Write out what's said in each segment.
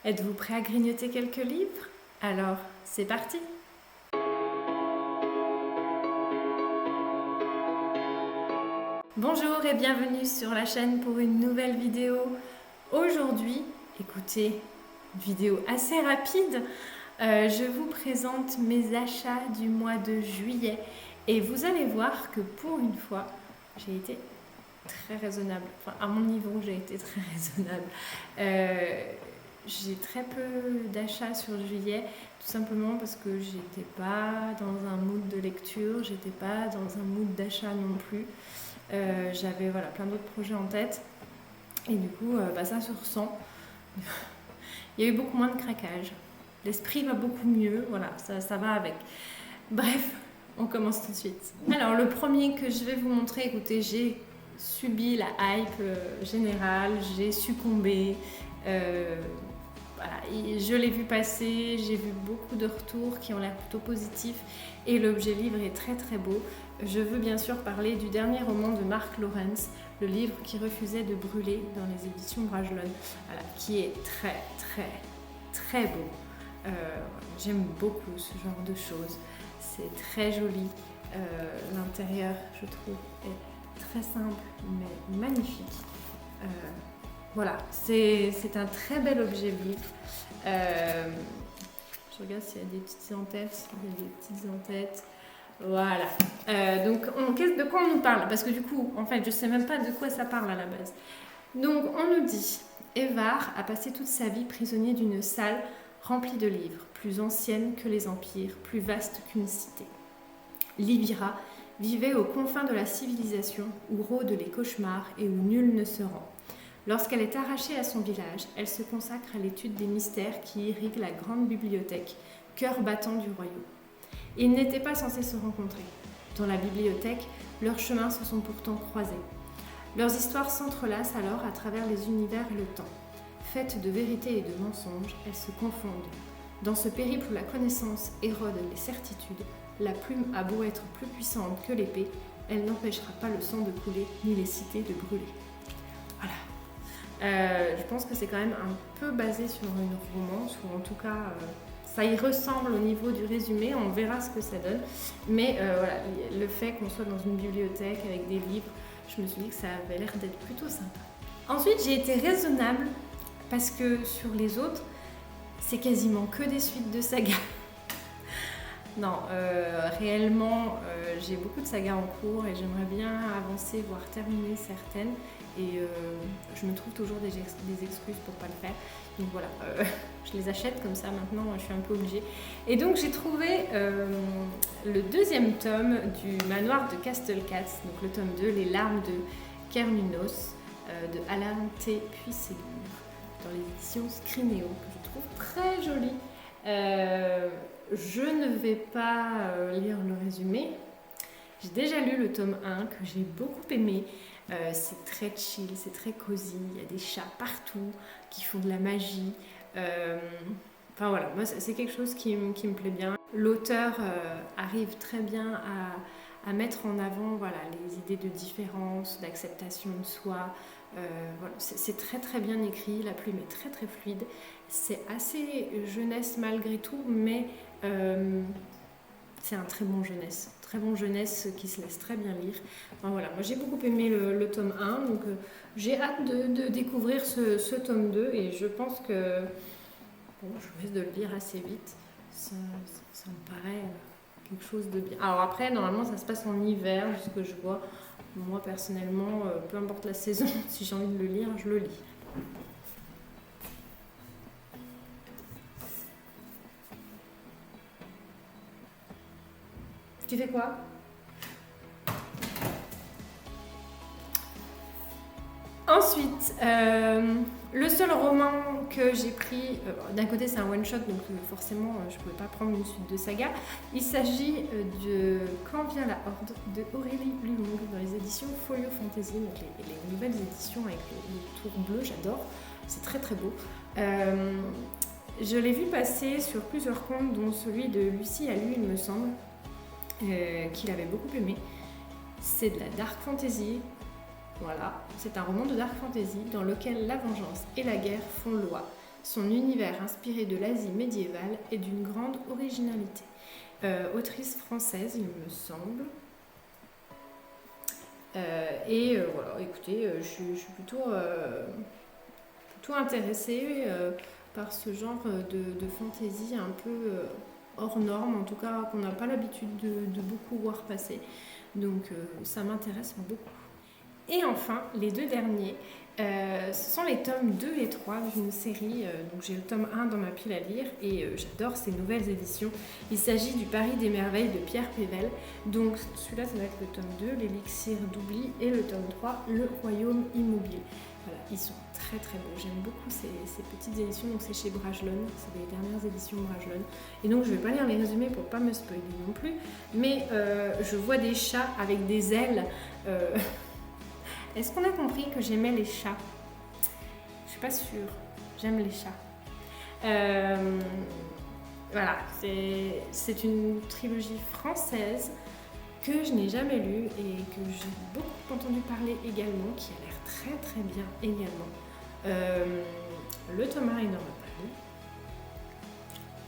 Êtes-vous prêt à grignoter quelques livres? Alors, c'est parti! Bonjour et bienvenue sur la chaîne pour une nouvelle vidéo. Aujourd'hui, écoutez, une vidéo assez rapide. Je vous présente mes achats du mois de juillet et vous allez voir que pour une fois, j'ai été très raisonnable. Enfin, à mon niveau, j'ai été très raisonnable. J'ai très peu d'achats sur juillet, tout simplement parce que j'étais pas dans un mood de lecture, j'étais pas dans un mood d'achat non plus. J'avais plein d'autres projets en tête et du coup, ça se ressent. Il y a eu beaucoup moins de craquage. L'esprit va beaucoup mieux, ça va avec. Bref, on commence tout de suite. Alors, le premier que je vais vous montrer, écoutez, j'ai subi la hype générale, j'ai succombé. Je l'ai vu passer, j'ai vu beaucoup de retours qui ont l'air plutôt positifs et l'objet livre est très très beau. Je veux bien sûr parler du dernier roman de Mark Lawrence, le livre qui refusait de brûler dans les éditions Bragelonne, qui est très très très beau. J'aime beaucoup ce genre de choses, c'est très joli. L'intérieur, je trouve, est très simple mais magnifique. Voilà, c'est un très bel objet livre. Je regarde s'il y a des petites en-têtes. Il y a des petites en-têtes. Voilà. Donc, de quoi on nous parle? Parce que du coup, en fait, je ne sais même pas de quoi ça parle à la base. Donc, on nous dit, Evar a passé toute sa vie prisonnier d'une salle remplie de livres, plus ancienne que les empires, plus vaste qu'une cité. Livira vivait aux confins de la civilisation, où rôdent les cauchemars et où nul ne se rend. Lorsqu'elle est arrachée à son village, elle se consacre à l'étude des mystères qui irriguent la grande bibliothèque, cœur battant du royaume. Ils n'étaient pas censés se rencontrer. Dans la bibliothèque, leurs chemins se sont pourtant croisés. Leurs histoires s'entrelacent alors à travers les univers et le temps. Faites de vérité et de mensonges, elles se confondent. Dans ce périple où la connaissance érode les certitudes, la plume a beau être plus puissante que l'épée, elle n'empêchera pas le sang de couler ni les cités de brûler. Voilà. Je pense que c'est quand même un peu basé sur une romance, ou en tout cas, ça y ressemble au niveau du résumé, on verra ce que ça donne. Mais le fait qu'on soit dans une bibliothèque avec des livres, je me suis dit que ça avait l'air d'être plutôt sympa. Ensuite, j'ai été raisonnable, parce que sur les autres, c'est quasiment que des suites de sagas. Non, réellement, j'ai beaucoup de sagas en cours et j'aimerais bien avancer, voire terminer certaines. Et je me trouve toujours des excuses pour pas le faire. Donc voilà, je les achète comme ça maintenant, je suis un peu obligée. Et donc j'ai trouvé le deuxième tome du Manoir de Castelcats, donc le tome 2, Les larmes de Cernunnos, de Alain T. Puységur, dans les éditions Scrinéo, que je trouve très joli. Je ne vais pas lire le résumé. J'ai déjà lu le tome 1 que j'ai beaucoup aimé. C'est très chill, c'est très cosy. Il y a des chats partout qui font de la magie. Moi c'est quelque chose qui me plaît bien. L'auteur arrive très bien à mettre en avant les idées de différence, d'acceptation de soi. C'est très très bien écrit, la plume est très très fluide. C'est assez jeunesse malgré tout, mais c'est un très bon jeunesse qui se laisse très bien lire. Moi j'ai beaucoup aimé le tome 1, donc j'ai hâte de découvrir ce tome 2 et je pense que je risque de le lire assez vite. Ça me paraît quelque chose de bien. Alors après, normalement ça se passe en hiver, de ce que je vois. Moi personnellement, peu importe la saison, si j'ai envie de le lire, je le lis. Tu fais quoi? Ensuite, le seul roman que j'ai pris, d'un côté c'est un one-shot, donc forcément je ne pouvais pas prendre une suite de saga. Il s'agit de Quand vient la Horde de Aurélie Lumong dans les éditions Folio Fantasy, donc les nouvelles éditions avec le tour bleu, j'adore, c'est très très beau. Je l'ai vu passer sur plusieurs comptes, dont celui de Lucie à lui, il me semble, qu'il avait beaucoup aimé. C'est de la dark fantasy. Voilà, c'est un roman de dark fantasy dans lequel la vengeance et la guerre font loi. Son univers inspiré de l'Asie médiévale est d'une grande originalité. Autrice française, il me semble. Voilà, écoutez, je suis plutôt intéressée par ce genre de fantaisie un peu hors norme, en tout cas qu'on n'a pas l'habitude de beaucoup voir passer. Donc ça m'intéresse beaucoup. Et enfin, les deux derniers, ce sont les tomes 2 et 3 d'une série. Donc j'ai le tome 1 dans ma pile à lire et j'adore ces nouvelles éditions. Il s'agit du Paris des merveilles de Pierre Pével. Donc celui-là, ça va être le tome 2, l'élixir d'oubli, et le tome 3, le royaume immobile. Voilà, ils sont très très beaux. J'aime beaucoup ces petites éditions. Donc c'est chez Brajlon, c'est les dernières éditions Brajlon. Et donc je vais pas lire les résumés pour pas me spoiler non plus. Mais je vois des chats avec des ailes. Est-ce qu'on a compris que j'aimais les chats? Je suis pas sûre. J'aime les chats. Voilà, c'est une trilogie française que je n'ai jamais lue et que j'ai beaucoup entendu parler également, qui a l'air très très bien également. Le tome 1 est dans ma pile.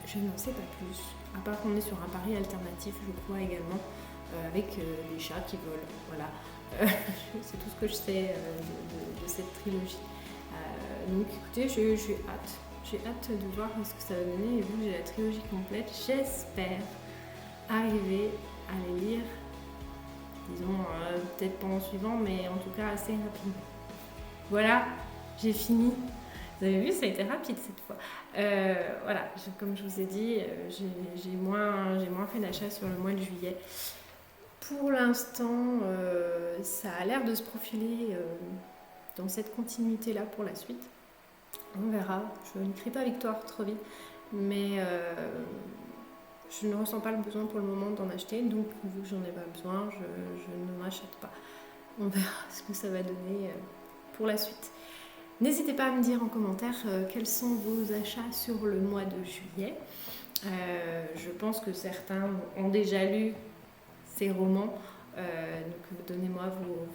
Je n'en sais pas plus. À part qu'on est sur un pari alternatif, je crois également, avec des chats qui volent. Voilà. C'est tout ce que je sais de cette trilogie. Donc écoutez, j'ai hâte. J'ai hâte de voir ce que ça va donner. Et vu que j'ai la trilogie complète, j'espère arriver à les lire, disons, peut-être pas en suivant, mais en tout cas assez rapidement. Voilà, j'ai fini. Vous avez vu, ça a été rapide cette fois. Voilà, comme je vous ai dit, j'ai moins fait d'achats sur le mois de juillet. Pour l'instant, ça a l'air de se profiler dans cette continuité-là pour la suite. On verra. Je ne crie pas victoire trop vite, mais je ne ressens pas le besoin pour le moment d'en acheter. Donc, vu que j'en ai pas besoin, je n'en achète pas. On verra ce que ça va donner pour la suite. N'hésitez pas à me dire en commentaire quels sont vos achats sur le mois de juillet. Je pense que certains ont déjà lu ces romans, donc donnez-moi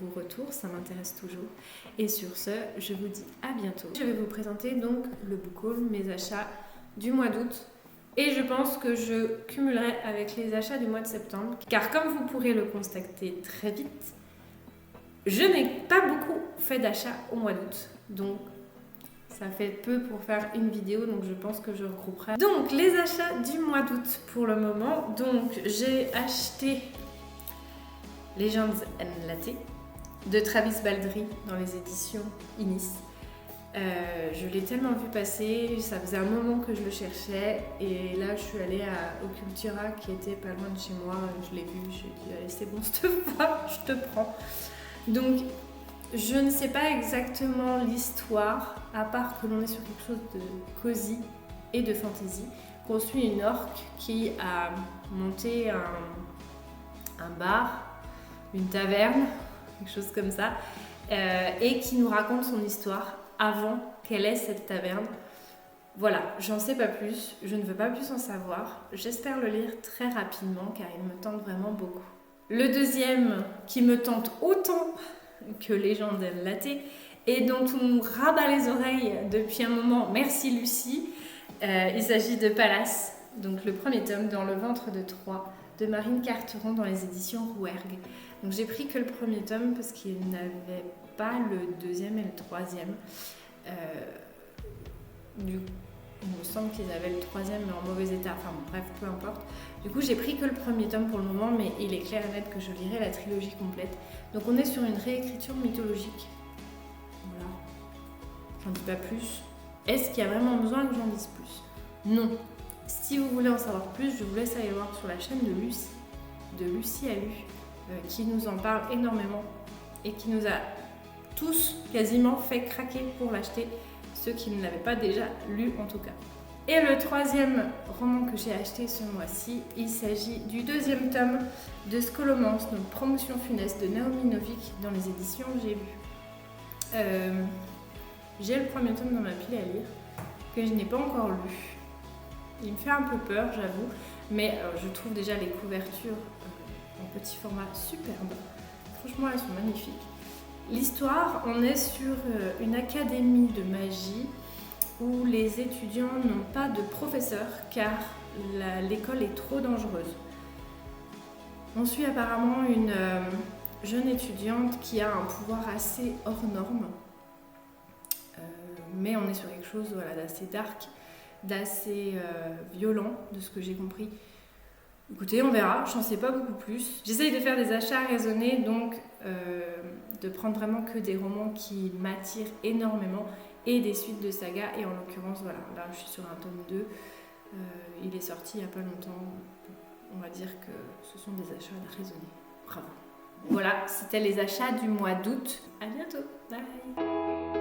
vos retours, ça m'intéresse toujours. Et sur ce, je vous dis à bientôt. Je vais vous présenter donc le book haul, mes achats du mois d'août. Et je pense que je cumulerai avec les achats du mois de septembre. Car comme vous pourrez le constater très vite, je n'ai pas beaucoup fait d'achats au mois d'août. Donc ça fait peu pour faire une vidéo, donc je pense que je regrouperai. Donc les achats du mois d'août pour le moment. Donc j'ai acheté Legends and Latte de Travis Baldree dans les éditions Inis. Je l'ai tellement vu passer, ça faisait un moment que je le cherchais et là je suis allée au Cultura qui était pas loin de chez moi, je l'ai vu, j'ai dit allez c'est bon cette fois, je te prends. Donc je ne sais pas exactement l'histoire, à part que l'on est sur quelque chose de cosy et de fantasy, qu'on suit une orque qui a monté un bar, une taverne, quelque chose comme ça, et qui nous raconte son histoire avant qu'elle ait cette taverne. Voilà, j'en sais pas plus, je ne veux pas plus en savoir. J'espère le lire très rapidement car il me tente vraiment beaucoup. Le deuxième qui me tente autant que Legends and Latte et dont on nous rabat les oreilles depuis un moment, merci Lucie, il s'agit de Palace, donc le premier tome dans le ventre de Troie de Marine Carteron dans les éditions Rouergue. Donc j'ai pris que le premier tome parce qu'il n'avait pas le deuxième et le troisième. Il me semble qu'ils avaient le troisième mais en mauvais état, enfin bon, bref, peu importe. Du coup j'ai pris que le premier tome pour le moment, mais il est clair et net que je lirai la trilogie complète. Donc on est sur une réécriture mythologique. Voilà. J'en dis pas plus. Est-ce qu'il y a vraiment besoin que j'en dise plus? Non. Si vous voulez en savoir plus, je vous laisse aller voir sur la chaîne de Lucie Alu, qui nous en parle énormément et qui nous a tous quasiment fait craquer pour l'acheter, ceux qui ne l'avaient pas déjà lu en tout cas. Et le troisième roman que j'ai acheté ce mois-ci, il s'agit du deuxième tome de Scholomance, donc Promotion funeste de Naomi Novik dans les éditions J'ai lu. J'ai le premier tome dans ma pile à lire, que je n'ai pas encore lu. Il me fait un peu peur, j'avoue, mais je trouve déjà les couvertures en petit format superbes. Franchement, elles sont magnifiques. L'histoire, on est sur une académie de magie où les étudiants n'ont pas de professeur car l'école est trop dangereuse. On suit apparemment une jeune étudiante qui a un pouvoir assez hors norme, mais on est sur quelque chose d'assez dark, d'assez violent de ce que j'ai compris. Écoutez, on verra, j'en sais pas beaucoup plus. J'essaye de faire des achats raisonnés, donc de prendre vraiment que des romans qui m'attirent énormément et des suites de sagas. Et en l'occurrence, voilà, là je suis sur un tome 2. Il est sorti il n'y a pas longtemps. On va dire que ce sont des achats raisonnés. Bravo. Voilà, c'était les achats du mois d'août. À bientôt. Bye.